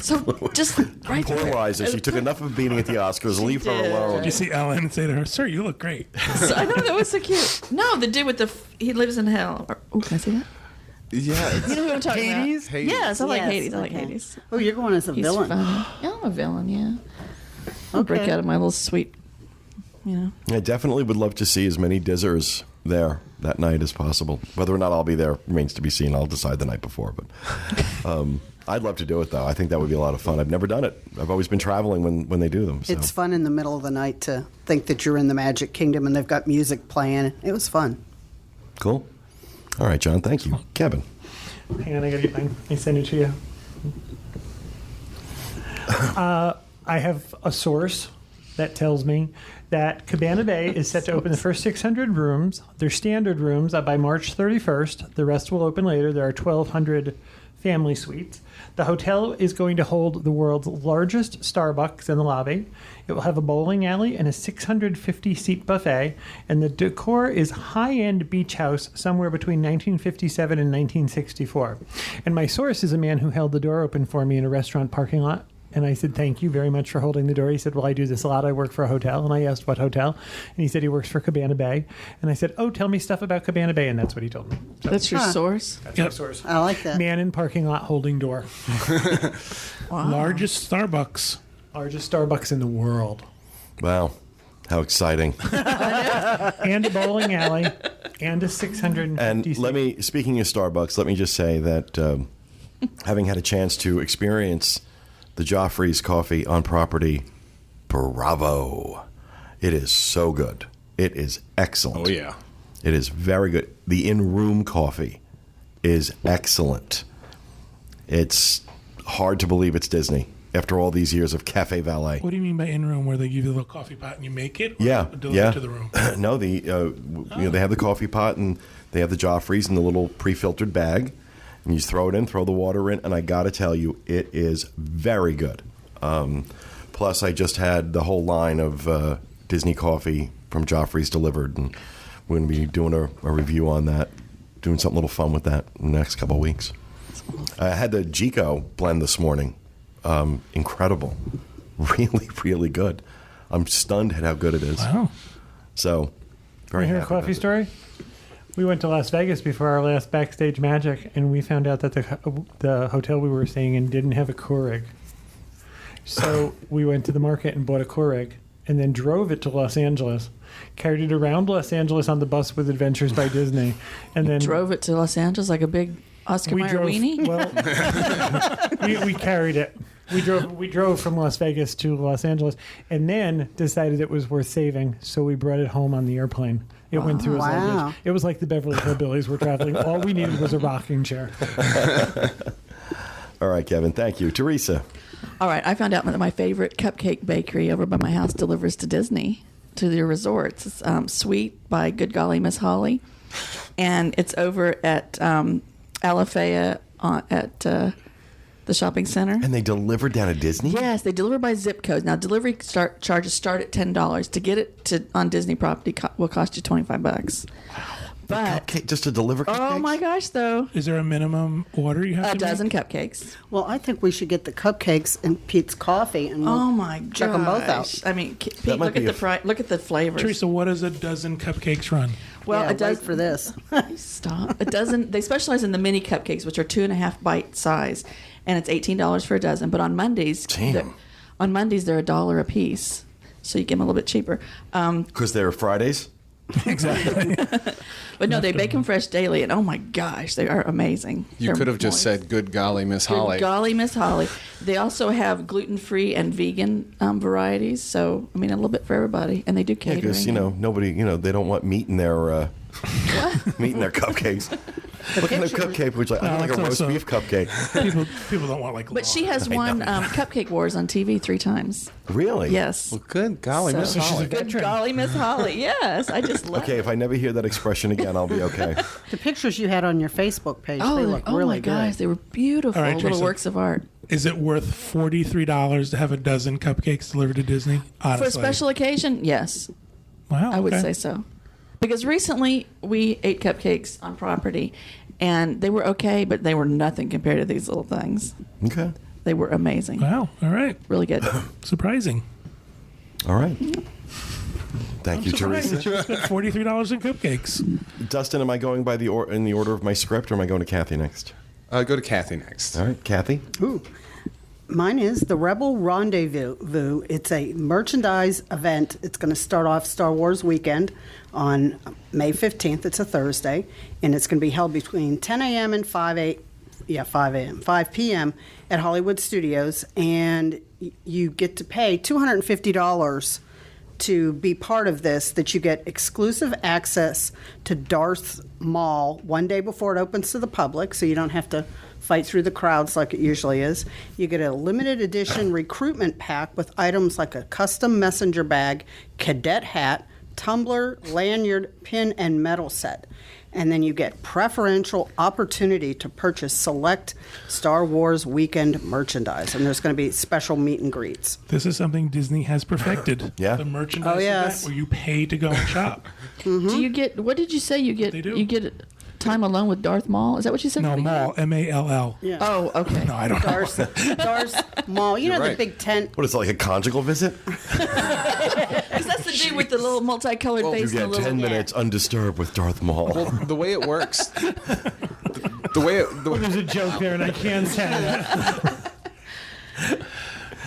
So just right Poor there. Liza. She took enough of a beating at the Oscars. Leave her did. alone. Did you see Ellen and say to her, "Sir, you look great"? So, I know, that was so cute. No, the dude with the, he lives in hell. Oh, can I see that? Yeah. You know who I'm talking Hades? about? Hades. Yes, I like Yes, Hades. I like okay. Hades. Oh, you're going as a He's villain. funny. Yeah, I'm a villain, yeah. I'll break Okay. out of my little sweet, I definitely would love to see as many Dizzers there that night as possible. Whether or not I'll be there remains to be seen. I'll decide the night before. But I'd love to do it, though. I think that would be a lot of fun. I've never done it. I've always been traveling when they do them. So. It's fun in the middle of the night to think that you're in the Magic Kingdom and they've got music playing. It was fun. Cool. All right, John. Thank you. Kevin. Hang on, I got your thing. I send it to you. I have a source that tells me that Cabana Bay is set to open the first 600 rooms. They're standard rooms by March 31st. The rest will open later. There are 1,200 family suites. The hotel is going to hold the world's largest Starbucks in the lobby. It will have a bowling alley and a 650-seat buffet, and the decor is high-end beach house somewhere between 1957 and 1964. And my source is a man who held the door open for me in a restaurant parking lot. And I said, thank you very much for holding the door. He said, well, I do this a lot. I work for a hotel. And I asked, what hotel? And he said he works for Cabana Bay. And I said, oh, tell me stuff about Cabana Bay. And that's what he told me. So That's your source? that's my source. I like that. Man in parking lot holding door. Wow. Largest Starbucks. Largest Starbucks in the world. Wow. How exciting. And a bowling alley. And a 650 And speaking of Starbucks, let me just say that having had a chance to experience the Joffrey's coffee on property, bravo. It is so good. It is excellent. Oh, yeah. It is very good. The in-room coffee is excellent. It's hard to believe it's Disney after all these years of Cafe Valet. What do you mean by in-room, where they give you a little coffee pot and you make it? Or Yeah, deliver yeah. it to the room? No, they have the coffee pot and they have the Joffrey's in the little pre-filtered bag, and you just throw it in, throw the water in, and I got to tell you, it is very good. Plus, I just had the whole line of Disney coffee from Joffrey's delivered, and we're going to be doing a review on that, doing something a little fun with that in the next couple of weeks. I had the Jico blend this morning. Incredible. Really, really good. I'm stunned at how good it is. Wow. So, very Want to hear a happy coffee with it. story? We went to Las Vegas before our last Backstage Magic, and we found out that the hotel we were staying in didn't have a Keurig. So we went to the market and bought a Keurig, and then drove it to Los Angeles, carried it around Los Angeles on the bus with Adventures by Disney, and then Drove it to Los Angeles like a big Oscar Mayer weenie. Well, we carried it. We drove from Las Vegas to Los Angeles, and then decided it was worth saving, so we brought it home on the airplane. It went through as Wow. luggage. It was like the Beverly Hillbillies were traveling. All we needed was a rocking chair. All right, Kevin. Thank you. Teresa. All right, I found out that my favorite cupcake bakery over by my house delivers to Disney, to their resorts. It's Sweet by Good Golly Miss Holly, and it's over at Alafaya at the shopping center. And they delivered down to Disney? Yes, they deliver by zip codes. Now, delivery charges start at $10. To get it on Disney property will cost you $25. But Cupcake, just to deliver cupcakes? oh my gosh, though, Is there a minimum order you have a to dozen make? cupcakes. Well, I think we should get the cupcakes and Pete's coffee, and we'll Oh my gosh! check them both out. I mean, Pete, might look be at the look at the flavors. Teresa, what does a dozen cupcakes run? well, yeah, it does wait for this. Stop. A dozen. They specialize in the mini cupcakes, which are 2.5 bite size, and it's $18 for a dozen. But on Mondays, Damn. they're $1 a piece, so you get them a little bit cheaper. Because they're Fridays? Exactly. But no, they bake them fresh daily, and oh my gosh, they are amazing. You They're could have just moist. said, "Good golly, Miss Good Holly." golly, Miss Holly. They also have gluten-free and vegan varieties, so I mean a little bit for everybody, and they do Yeah, catering. because, nobody, they don't want meat in their meat in their cupcakes. What kind of cupcake would you like? I No, like a it's roast also- beef cupcake. People don't want like. But she has won Cupcake Wars on TV 3 times. Really? Yes. Well, good golly, So- Miss So she's Holly. Good golly, Miss Holly. Yes, I just love Okay, it. if I never hear that expression again, I'll be okay. The pictures you had on your Facebook page, Oh, they look oh really my gosh, good. they were beautiful All right, little Teresa. works of art. Is it worth $43 to have a dozen cupcakes delivered to Disney? Honestly. For a special occasion, yes, Wow, I would okay. say so. Because recently we ate cupcakes on property, and they were okay, but they were nothing compared to these little things. Okay. They were amazing. Wow. All right. Really good. Surprising. All right. Thank you, Surprised Teresa. that you spent $43 in cupcakes. Dustin, am I going by in the order of my script, or am I going to Kathy next? Go to Kathy next. All right, Kathy. Ooh. Mine is the Rebel Rendezvous. It's a merchandise event. It's going to start off Star Wars weekend on May 15th. It's a Thursday, and it's going to be held between 10 a.m. and 5 p.m. at Hollywood Studios, and you get to pay $250 to be part of this, that you get exclusive access to Darth Mall one day before it opens to the public, so you don't have to fight through the crowds like it usually is. You get a limited edition recruitment pack with items like a custom messenger bag, cadet hat, tumbler, lanyard, pin, and medal set. And then you get preferential opportunity to purchase select Star Wars weekend merchandise. And there's going to be special meet and greets. This is something Disney has perfected. Yeah. The merchandise Oh, yes. event where you pay to go and shop. Do you get, what did you say you get? They do. You get time alone with Darth Maul? Is that what you said? No, Cody? Mall. MALL. Yeah. Oh, okay. No, I don't know. Darth Mall. You know You're the right. big tent? What is it, like a conjugal visit? Because that's the dude with the little multicolored You face and get the 10 little. minutes undisturbed with Darth Maul. Well, the way it works, the way There's a joke there, and I can't say it.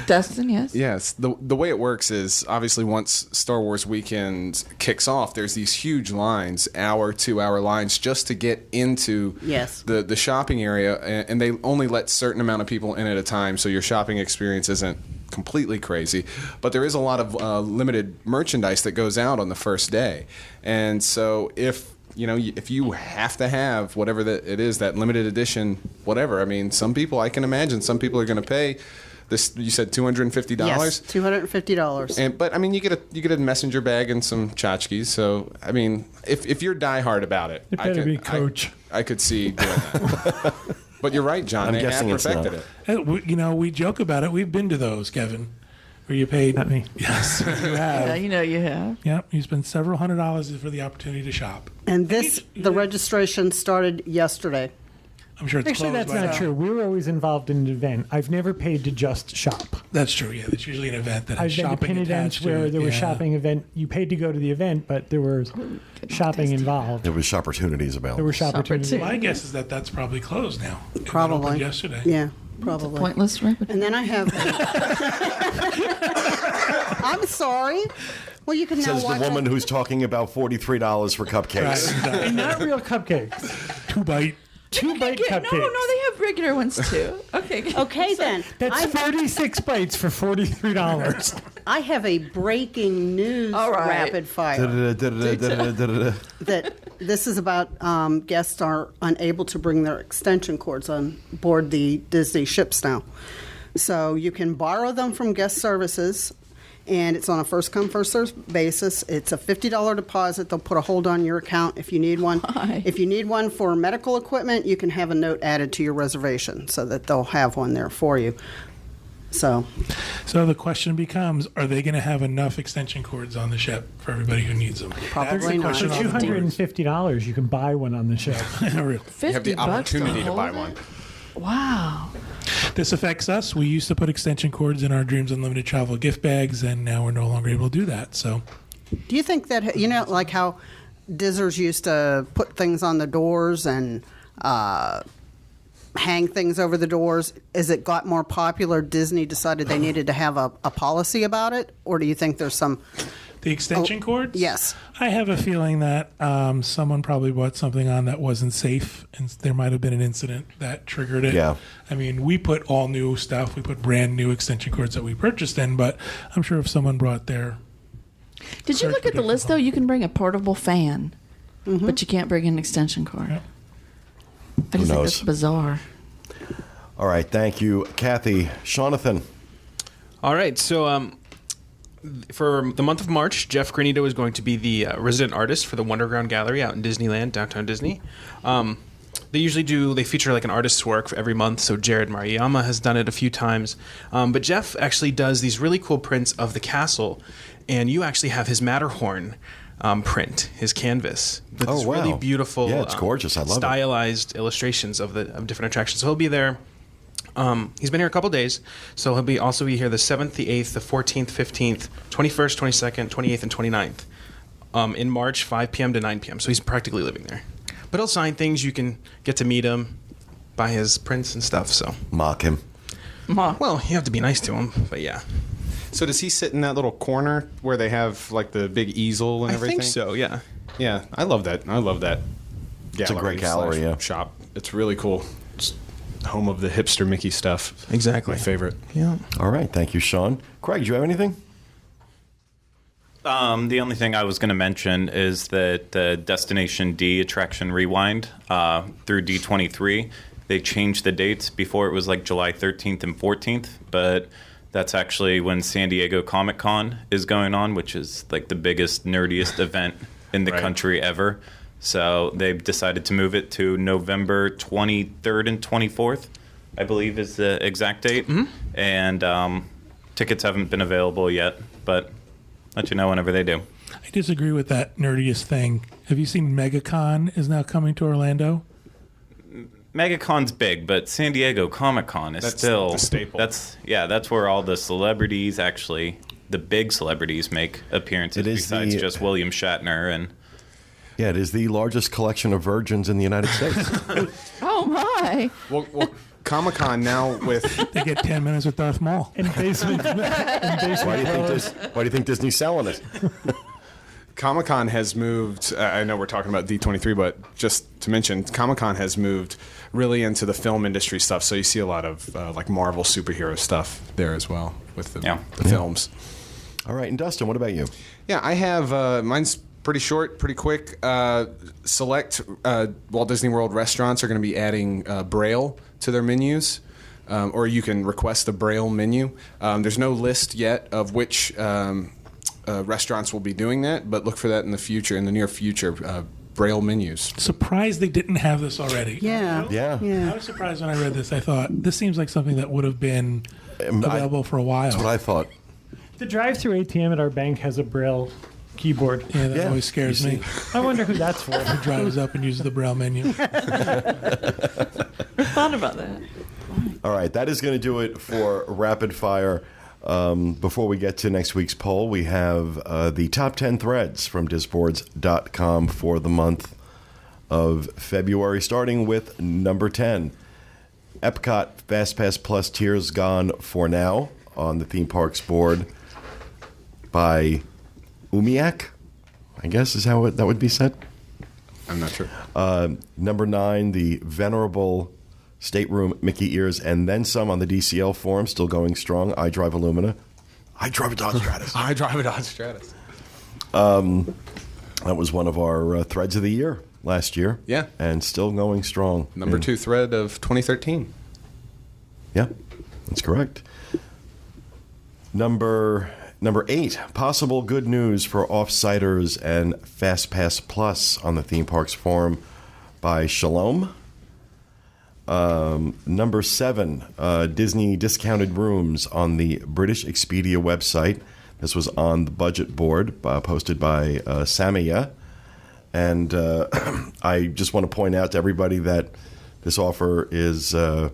Dustin, yes. Yes, the way it works is obviously once Star Wars Weekend kicks off, there's these huge lines, hour, 2-hour lines, just to get into Yes. the shopping area, and they only let certain amount of people in at a time, so your shopping experience isn't completely crazy. But there is a lot of limited merchandise that goes out on the first day, and so if you have to have whatever it is, that limited edition, whatever. I mean, I can imagine some people are going to pay. This, you said $250. Yes, $250. But I mean, you get a messenger bag and some tchotchkes. So I mean, if you're diehard about it, It better be Coach. I could see doing that. But you're right, John. I'm They guessing have it's perfected not. it. We joke about it. We've been to those, Kevin, where you paid. Not me. Yes, you Yeah, have. you know you have. Yep, you spend several $100s for the opportunity to shop. And the registration started yesterday. I'm sure it's Actually, closed that's by not now. true. We were always involved in an event. I've never paid to just shop. That's true. Yeah, it's usually an event that has I've been to shopping pin attached events to where it. there was Yeah. shopping event. You paid to go to the event, but there was shopping involved. There was shop opportunities available. There were shop opportunities. Shopper My guess is that that's probably closed now. It opened Probably. yesterday. Yeah, probably. Pointless repetition. And then I have. I'm sorry. Well, you can now Says the watch woman it. who's talking about $43 for cupcakes. Right. And not real cupcakes. 2-bite. 2-bite Yeah, cupcakes. no, they have regular ones too. Okay. Okay, then. That's 36 bites for $43. I have a breaking news All right. rapid fire. That this is about guests are unable to bring their extension cords on board the Disney ships now. So you can borrow them from guest services, and it's on a first-come, first-served basis. It's a $50 deposit. They'll put a hold on your account if you need one. Why? If you need one for medical equipment, you can have a note added to your reservation so that they'll have one there for you. So So the question becomes, are they going to have enough extension cords on the ship for everybody who needs them? Probably not. For That's the question on the $250, you can buy one on the ship. board. You have the $50 opportunity to buy hold one. it? Wow. This affects us. We used to put extension cords in our Dreams Unlimited travel gift bags, and now we're no longer able to do that. So do you think that, like how Dizzers used to put things on the doors and hang things over the doors, as it got more popular, Disney decided they needed to have a policy about it? Or do you think there's some... the extension cords? Yes. I have a feeling that someone probably bought something on that wasn't safe, and there might have been an incident that triggered it. Yeah. I mean, we put all new stuff. We put brand new extension cords that we purchased in, but I'm sure if someone brought their... Did you look at the list though? You can bring a portable fan, but you can't bring an extension cord. Yep. I just think knows? that's bizarre. All right, thank you, Kathy. Jonathan. All right, so for the month of March, Jeff Granito is going to be the resident artist for the Wonderground Gallery out in Disneyland, downtown Disney. They feature like an artist's work for every month, so Jared Mariyama has done it a few times. But Jeff actually does these really cool prints of the castle, and you actually have his Matterhorn print, his canvas. With Oh, these wow. really beautiful, Yeah, it's gorgeous. I love it. stylized illustrations of different attractions. So he'll be there. He's been here a couple days, so he'll also be here the 7th, the 8th, the 14th, 15th, 21st, 22nd, 28th, and 29th in March, 5 p.m. to 9 p.m. So he's practically living there. But he'll sign things. You can get to meet him, buy his prints and stuff. So, Mock him. well, you have to be nice to him, but yeah. So does he sit in that little corner where they have like the big easel and I everything? think so, yeah. Yeah, I love that. I love that. It's a great gallery, yeah. Shop. It's really cool. It's home of the hipster Mickey stuff. Exactly. My favorite. Yeah. All right, thank you, Sean. Craig, do you have anything? The only thing I was going to mention is that the Destination D attraction Rewind through D23, they changed the dates. Before it was like July 13th and 14th, but that's actually when San Diego Comic-Con is going on, which is like the biggest, nerdiest event in the Right. country ever. So they've decided to move it to November 23rd and 24th, I believe is the exact date. And tickets haven't been available yet, but let you know whenever they do. I disagree with that nerdiest thing. Have you seen MegaCon is now coming to Orlando? MegaCon's big, but San Diego Comic-Con is That's still the staple. That's where all the celebrities, actually, the big celebrities, make appearances. It is Besides the- just William Shatner and Yeah, it is the largest collection of virgins in the United States. Oh my! Well, Comic-Con now with They get 10 minutes with Darth Maul. In basement. Why do you think Disney's selling it? Comic-Con has moved. I know we're talking about D23, but just to mention, Comic-Con has moved really into the film industry stuff. So you see a lot of like Marvel superhero stuff there as well with the films. All right, and Dustin, what about you? Yeah, I have mine's pretty short, pretty quick. Select Walt Disney World restaurants are going to be adding Braille to their menus. Or you can request a Braille menu. There's no list yet of which restaurants will be doing that, but look for that in the near future. Braille menus. Surprised they didn't have this already. Yeah. I was surprised when I read this. I thought, this seems like something that would have been available for a while. That's what I thought. The drive-through ATM at our bank has a Braille keyboard. Yeah, that always scares me. I wonder who that's for. Who drives up and uses the Braille menu. I thought about that. All right, that is going to do it for Rapid Fire. Before we get to next week's poll, we have the top 10 threads from disboards.com for the month of February, starting with number 10. Epcot FastPass Plus tiers gone for now on the theme parks board by Umiak, I guess is how that would be said. I'm not sure. Number 9, the venerable stateroom Mickey ears and then some on the DCL forum, still going strong. I drive a Lumina. I drive a Dodge Stratus. I drive a Dodge Stratus. That was one of our threads of the year last year. Yeah. And still going strong. Number 2 thread of 2013. Yeah, that's correct. Number 8, possible good news for Offsiders and FastPass Plus on the Theme Parks Forum by Shalom. Number 7, Disney discounted rooms on the British Expedia website. This was on the budget board posted by Samia. And I just want to point out to everybody that this offer is, I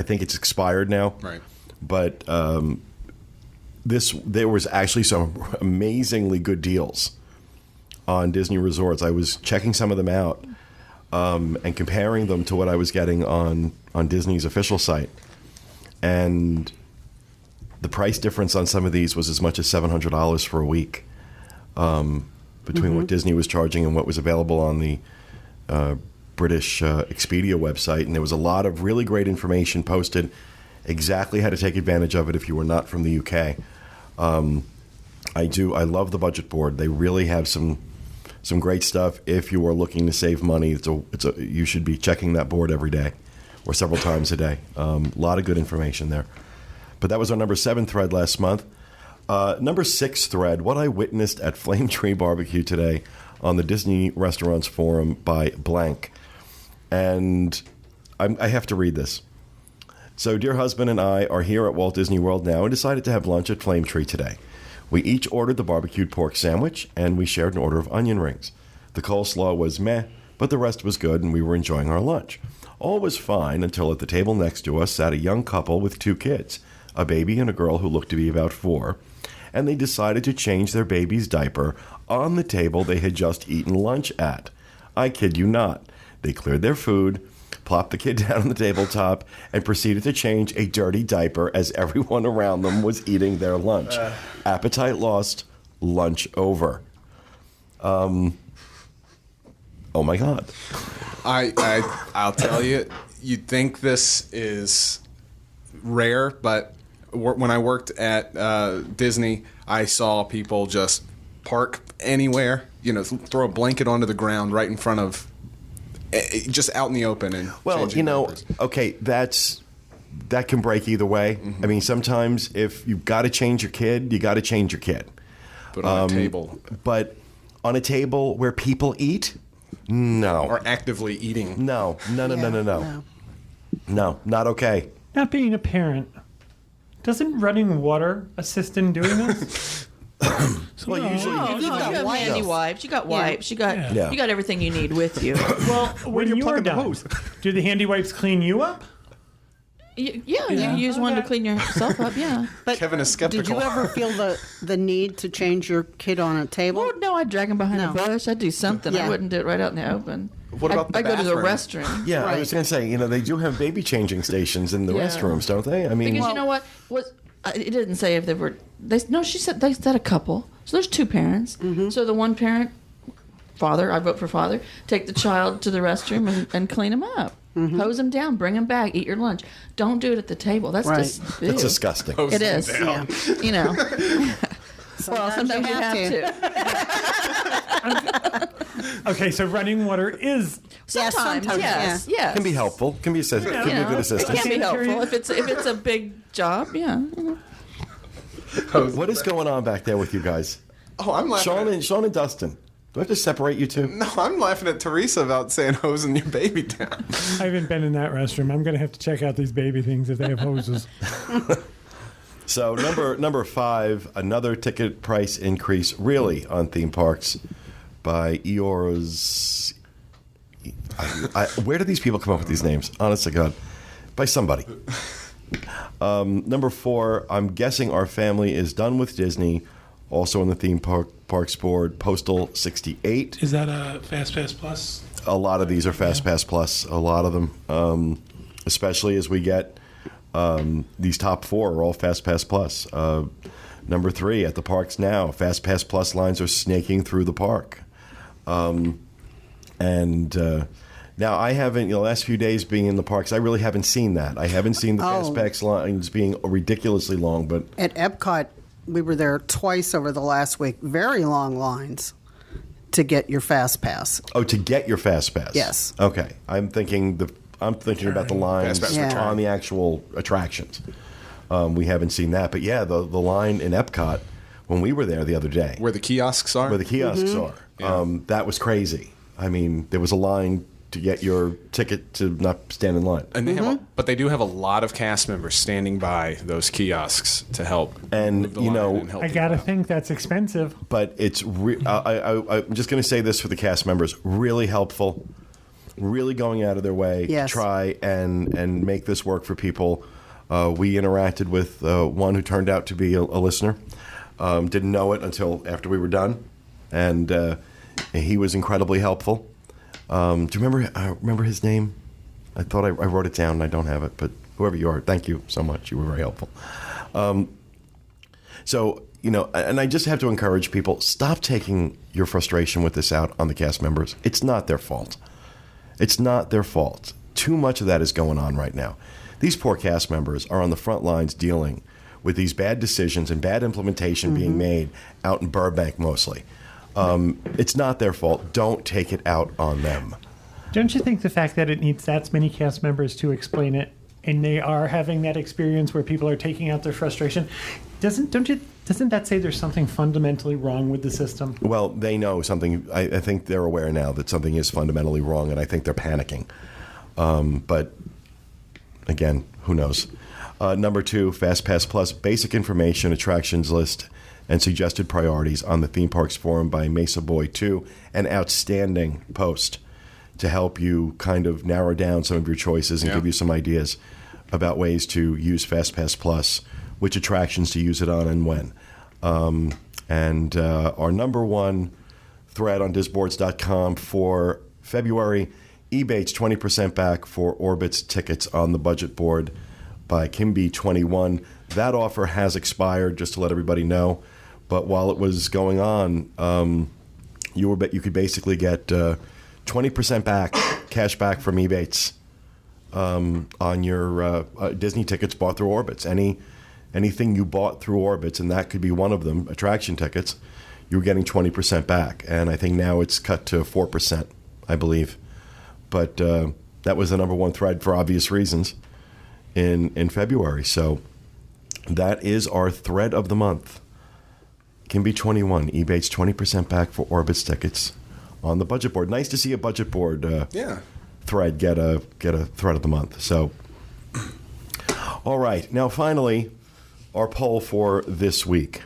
think it's expired now. Right. But there was actually some amazingly good deals on Disney resorts. I was checking some of them out. And comparing them to what I was getting on Disney's official site. And the price difference on some of these was as much as $700 for a week between what Disney was charging and what was available on the British Expedia website. And there was a lot of really great information posted, exactly how to take advantage of it if you were not from the UK. I love the budget board. They really have some great stuff. If you are looking to save money, you should be checking that board every day or several times a day. A lot of good information there. But that was our number 7 thread last month. Number 6 thread, what I witnessed at Flame Tree Barbecue today on the Disney Restaurants Forum by blank. And I have to read this. So, dear husband and I are here at Walt Disney World now and decided to have lunch at Flame Tree today. We each ordered the barbecued pork sandwich, and we shared an order of onion rings. The coleslaw was meh, but the rest was good, and we were enjoying our lunch. All was fine until at the table next to us sat a young couple with 2 kids, a baby and a girl who looked to be about 4, and they decided to change their baby's diaper on the table they had just eaten lunch at. I kid you not. They cleared their food, plopped the kid down on the tabletop, and proceeded to change a dirty diaper as everyone around them was eating their lunch. Appetite lost, lunch over. Oh my God. I'll tell you, you'd think this is rare, but when I worked at Disney, I saw people just park anywhere, throw a blanket onto the ground right in front of, just out in the open. And okay, that can break either way. Mm-hmm. I mean, sometimes if you've got to change your kid, you got to change your kid. But on a table. But on a table where people eat, no. Or actively eating. No, not okay. Not being a parent, doesn't running water assist in doing this? Well, usually You got handy wipes. You got wipes. You got everything you need with you. Well, when you're done, do the handy wipes clean you up? Yeah, you use one to clean yourself up. Yeah. But Kevin is skeptical. did you ever feel the need to change your kid on a table? Well, no, I'd drag him behind No. a bush. I'd do something. Yeah. I wouldn't do it right out in the open. What about the I'd go to the bathroom? restroom. Yeah, I Right. was going to say, they do have baby changing stations in the Yeah. restrooms, don't they? I mean, Because you know what? It didn't say if they were. She said they said a couple. So there's two parents. So the one parent, father, I vote for father, take the child to the restroom and clean him up. Hose him down, bring him back, eat your lunch. Don't do it at the table. That's Right. just that's ew. disgusting. It is. Yeah. You know. Well, sometimes you have to. Okay, so running water is Sometimes, sometimes, yes, yes. Can be helpful. Can be can be a good It assistance. can be helpful if it's a big job. Yeah. What is going on back there with you guys? Oh, I'm laughing. Sean and Dustin. Do I have to separate you two? No, I'm laughing at Teresa about saying hosing your baby down. I haven't been in that restroom. I'm going to have to check out these baby things if they have hoses. So number 5, another ticket price increase really on theme parks by Eora's. Where do these people come up with these names? Honest to God, by somebody. Number 4, I'm guessing our family is done with Disney. Also on the theme parks board, Postal 68. Is that a Fast Pass Plus? A lot of these are Fast Pass Plus. A lot of them, especially as we get these top 4 are all Fast Pass Plus. Number 3 at the parks now, Fast Pass Plus lines are snaking through the park, and now I haven't. The last few days being in the parks, I really haven't seen that. I haven't seen the Fast Pass lines being ridiculously long, but At Epcot, we were there twice over the last week. Very long lines to get your Fast Pass. to get your Fast Pass. Yes. Okay, I'm thinking about the lines Fast Pass return. on the actual attractions. We haven't seen that, but yeah, the line in Epcot when we were there the other day, Where the kiosks are? where the kiosks are, that was crazy. I mean, there was a line to get your ticket to not stand in line. And they but they do have a lot of cast members standing by those kiosks to help. And, move the you line know, and help I people got to out. think that's expensive. But it's I'm just going to say this for the cast members: really helpful, really going out of their way Yes. to try and make this work for people. We interacted with one who turned out to be a listener. Didn't know it until after we were done, and he was incredibly helpful. Do you remember his name? I thought I wrote it down and I don't have it, but whoever you are, thank you so much. You were very helpful. So, and I just have to encourage people, stop taking your frustration with this out on the cast members. It's not their fault. It's not their fault. Too much of that is going on right now. These poor cast members are on the front lines dealing with these bad decisions and bad implementation being made out in Burbank mostly. It's not their fault. Don't take it out on them. Don't you think the fact that it needs that many cast members to explain it, and they are having that experience where people are taking out their frustration, doesn't that say there's something fundamentally wrong with the system? Well, they know something. I think they're aware now that something is fundamentally wrong, and I think they're panicking. But again, who knows? Number 2, Fast Pass Plus, basic information, attractions list, and suggested priorities on the Theme Parks Forum by Mesa Boy 2, an outstanding post to help you kind of narrow down some of your choices and give you some ideas about ways to use Fast Pass Plus, which attractions to use it on and when. And our number 1 thread on disboards.com for February, Ebates 20% back for Orbit's tickets on the budget board by Kimby21. That offer has expired, just to let everybody know. But while it was going on, you could basically get 20% back, cash back from Ebates on your Disney tickets bought through Orbitz. Anything you bought through Orbitz, and that could be one of them, attraction tickets, you were getting 20% back. And I think now it's cut to 4%, I believe. But that was the number 1 thread for obvious reasons in February. So that is our thread of the month. Kimby 21, Ebates 20% back for Orbit's tickets on the budget board. Nice to see a budget board thread get a thread of the month. So, all right. Now, finally, our poll for this week.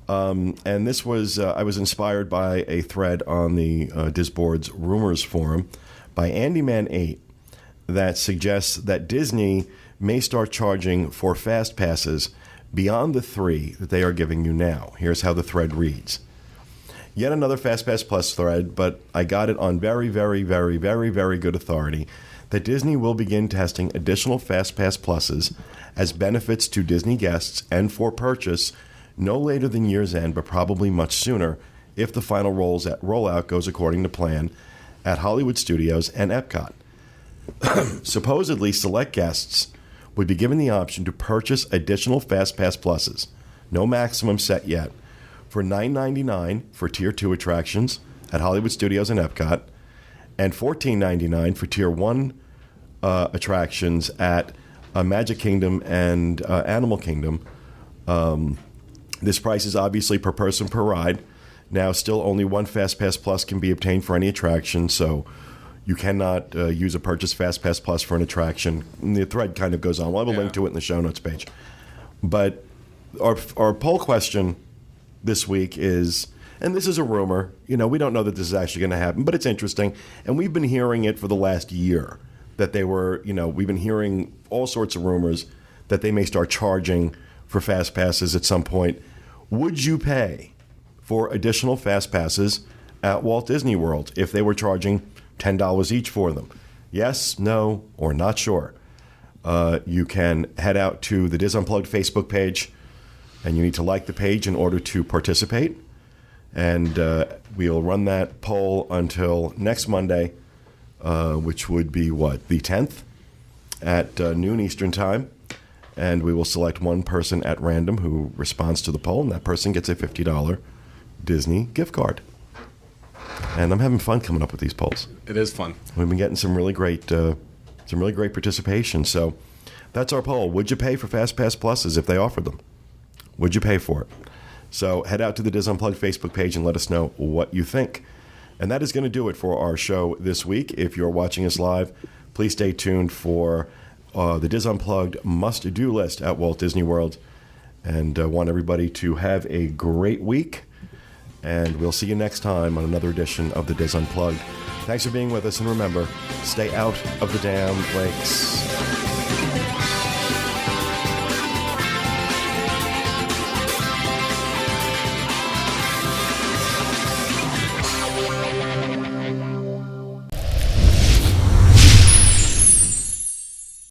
And this was, I was inspired by a thread on the Disboards Rumors Forum by Andyman8 that suggests that Disney may start charging for fast passes beyond the 3 that they are giving you now. Here's how the thread reads. Yet another FastPass Plus thread, but I got it on very, very, very, very, very good authority that Disney will begin testing additional FastPass Pluses as benefits to Disney guests and for purchase no later than year's end, but probably much sooner if the final rollout goes according to plan at Hollywood Studios and Epcot. Supposedly, select guests would be given the option to purchase additional FastPass Pluses, no maximum set yet, for $9.99 for Tier 2 attractions at Hollywood Studios and Epcot, and $14.99 for Tier 1 attractions at Magic Kingdom and Animal Kingdom. This price is obviously per person per ride. Now, still only one FastPass Plus can be obtained for any attraction, so you cannot use a purchase FastPass Plus for an attraction. And the thread kind of goes on. We'll have a link to it in the show notes page. But our poll question this week is, and this is a rumor, we don't know that this is actually going to happen, but it's interesting. And we've been hearing it for the last year that they were, we've been hearing all sorts of rumors that they may start charging for fast passes at some point. Would you pay for additional fast passes at Walt Disney World if they were charging $10 each for them? Yes, no, or not sure. You can head out to the Dis Unplugged Facebook page, and you need to like the page in order to participate. And we'll run that poll until next Monday, which would be the 10th at noon Eastern Time. And we will select one person at random who responds to the poll, and that person gets a $50 Disney gift card. And I'm having fun coming up with these polls. It is fun. We've been getting some really great participation. So that's our poll. Would you pay for FastPass Pluses if they offered them? Would you pay for it? So head out to the Dis Unplugged Facebook page and let us know what you think. And that is going to do it for our show this week. If you're watching us live, please stay tuned for the Dis Unplugged must-do list at Walt Disney World. And want everybody to have a great week. And we'll see you next time on another edition of the Dis Unplugged. Thanks for being with us, and remember, stay out of the damn lakes.